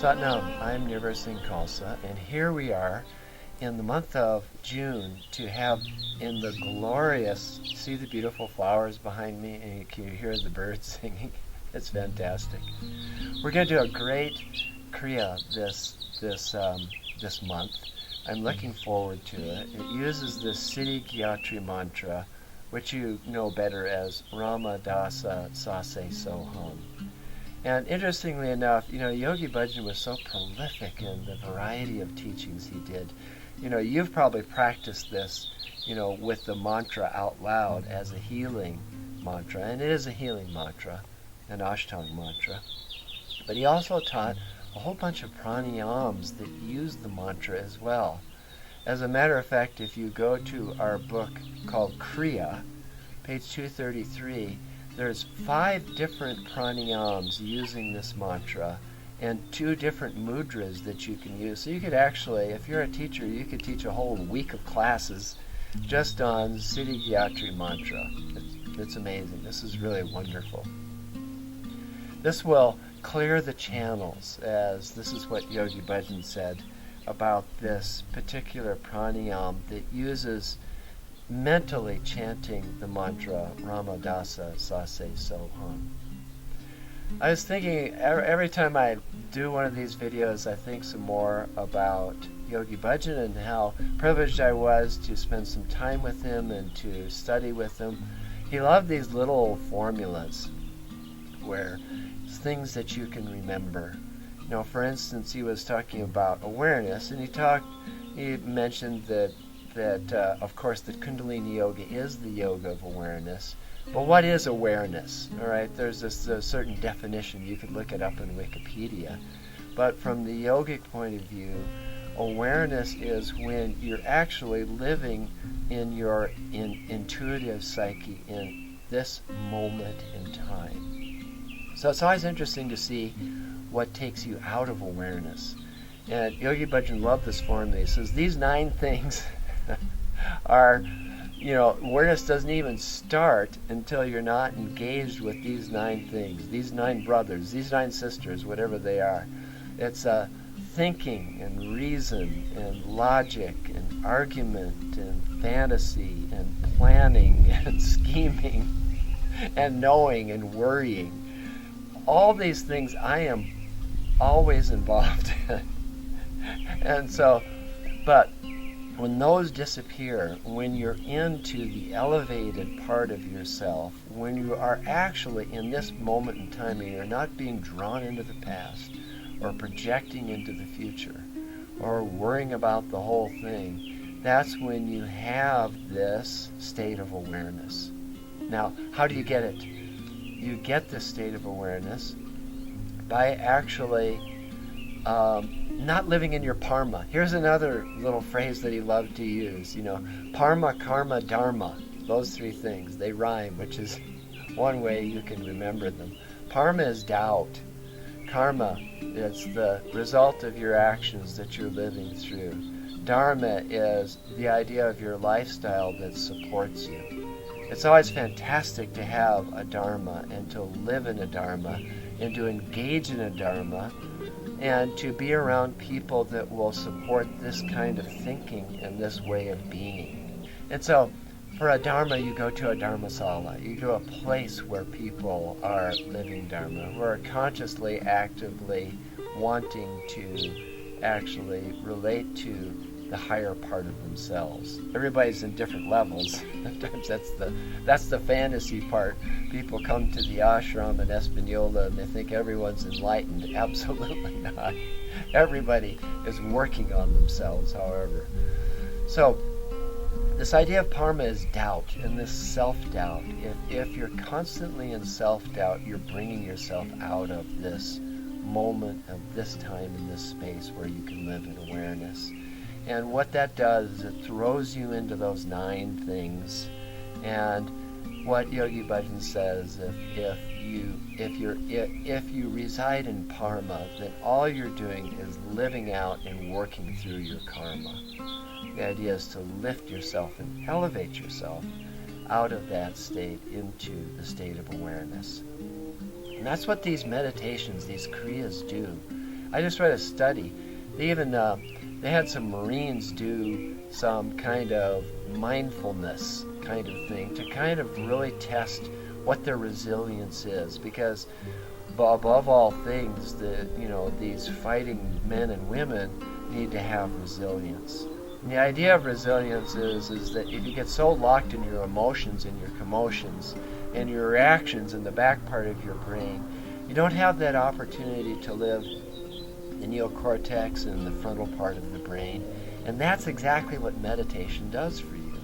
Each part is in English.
Satnam, I'm Nirvair Khalsa, and here we are in the month of June to have in the glorious, see the beautiful flowers behind me, and you can hear the birds singing. It's fantastic. We're going to do a great Kriya this month. I'm looking forward to it. It uses the Siddhi Gayatri mantra, which you know better as Rama Dasa Sase Soham. And interestingly enough, Yogi Bhajan was so prolific in the variety of teachings he did. You've probably practiced this, with the mantra out loud as a healing mantra, and it is a healing mantra, an Ashtanga mantra. But he also taught a whole bunch of pranayams that use the mantra as well. As a matter of fact, if you go to our book called Kriya, page 233, there's 5 different pranayams using this mantra and 2 different mudras that you can use. So you could actually, if you're a teacher, you could teach a whole week of classes just on Siddhi Gayatri mantra. It's amazing. This is really wonderful. This will clear the channels, as this is what Yogi Bhajan said about this particular pranayam that uses mentally chanting the mantra Rama Dasa Sase Soham. I was thinking, every time I do one of these videos, I think some more about Yogi Bhajan and how privileged I was to spend some time with him and to study with him. He loved these little formulas where it's things that you can remember. For instance, he was talking about awareness, and he mentioned that of course, the Kundalini Yoga is the yoga of awareness. But what is awareness? All right, there's a certain definition. You could look it up in Wikipedia. But from the yogic point of view, awareness is when you're actually living in your intuitive psyche in this moment in time. So it's always interesting to see what takes you out of awareness. And Yogi Bhajan loved this formula. He says these 9 things are, awareness doesn't even start until you're not engaged with these 9 things, these 9 brothers, these 9 sisters, whatever they are. It's thinking and reason and logic and argument and fantasy and planning and scheming and knowing and worrying. All these things I am always involved in. And so, but when those disappear, when you're into the elevated part of yourself, when you are actually in this moment in time and you're not being drawn into the past or projecting into the future or worrying about the whole thing, that's when you have this state of awareness. Now, how do you get it? You get this state of awareness by actually not living in your parma. Here's another little phrase that he loved to use. Parma, karma, dharma. Those 3 things, they rhyme, which is one way you can remember them. Parma is doubt. Karma, it's the result of your actions that you're living through. Dharma is the idea of your lifestyle that supports you. It's always fantastic to have a dharma and to live in a dharma and to engage in a dharma and to be around people that will support this kind of thinking and this way of being. And so, for a dharma, you go to a dharmasala. You go to a place where people are living dharma, who are consciously, actively wanting to actually relate to the higher part of themselves. Everybody's in different levels. Sometimes that's the fantasy part. People come to the ashram in Espanola and they think everyone's enlightened. Absolutely not. Everybody is working on themselves, however. So this idea of parma is doubt, and this self-doubt. If you're constantly in self-doubt, you're bringing yourself out of this moment, of this time, in this space where you can live in awareness. And what that does is it throws you into those 9 things. And what Yogi Bhajan says, if you reside in parma, then all you're doing is living out and working through your karma. The idea is to lift yourself and elevate yourself out of that state into the state of awareness. And that's what these meditations, these kriyas do. I just read a study. They had some Marines do some kind of mindfulness kind of thing to kind of really test what their resilience is, because above all things, these fighting men and women need to have resilience. And the idea of resilience is that if you get so locked in your emotions and your commotions and your reactions in the back part of your brain, you don't have that opportunity to live the neocortex and the frontal part of the brain. And that's exactly what meditation does for you.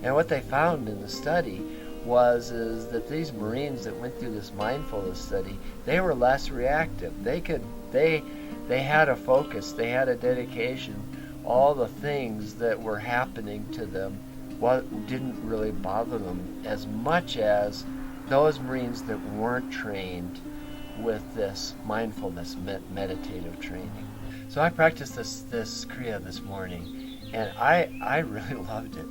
And what they found in the study is that these Marines that went through this mindfulness study, they were less reactive. They had a focus, they had a dedication. All the things that were happening to them didn't really bother them as much as those Marines that weren't trained with this mindfulness meditative training. So I practiced this Kriya this morning, and I really loved it.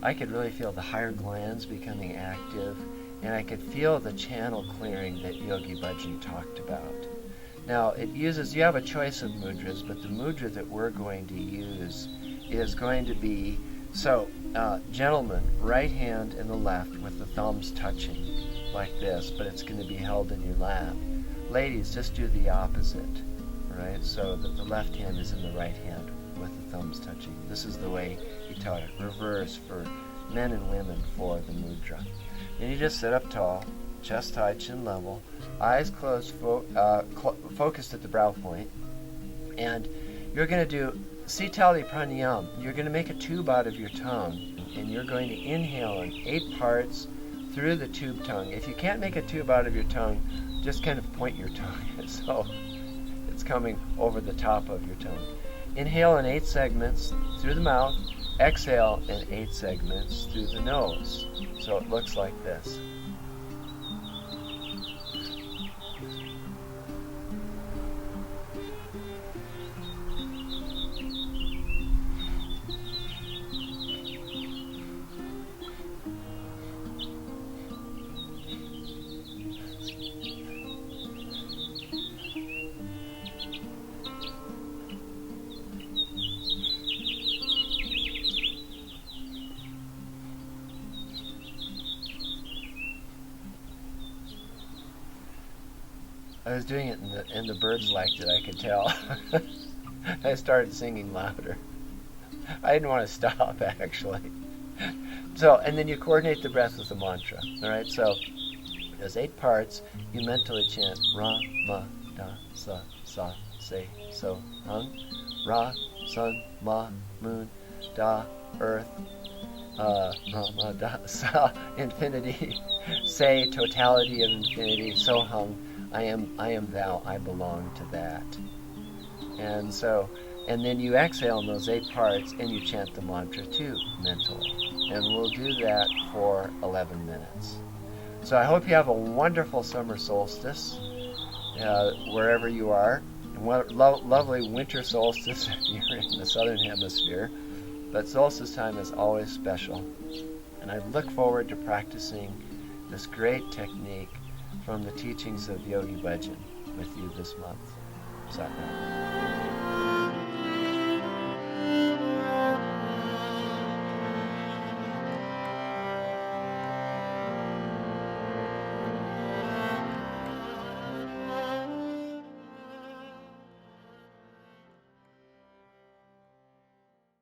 I could really feel the higher glands becoming active, and I could feel the channel clearing that Yogi Bhajan talked about. Now, you have a choice of mudras, but the mudra that we're going to use is going to be, gentlemen, right hand and the left with the thumbs touching, like this, but it's going to be held in your lap. Ladies, just do the opposite, right? So that the left hand is in the right hand with the thumbs touching. This is the way he taught it. Reverse for men and women for the mudra. Then you just sit up tall, chest high, chin level, eyes closed, focused at the brow point, and you're going to do Sitali Pranayam. You're going to make a tube out of your tongue, and you're going to inhale in 8 parts through the tube tongue. If you can't make a tube out of your tongue, just kind of point your tongue so it's coming over the top of your tongue. Inhale in 8 segments through the mouth, exhale in 8 segments through the nose. So it looks like this. I was doing it and the birds liked it, I could tell. I started singing louder. I didn't want to stop, actually. So, and then you coordinate the breath with the mantra. All right, so there's 8 parts. You mentally chant Ra, Ma, Da, Sa, Sa, Se, So, Hung. Ra, Sun, Ma, Moon, Da, Earth, Ra, Ma, Da, Sa, Infinity, Se, totality of infinity, So, Hung. I am thou, I belong to that. And then you exhale in those 8 parts and you chant the mantra too, mentally. And we'll do that for 11 minutes. So I hope you have a wonderful summer solstice, wherever you are. And lovely winter solstice if you're in the southern hemisphere. But solstice time is always special. And I look forward to practicing this great technique from the teachings of Yogi Bhajan with you this month. Sat Nam.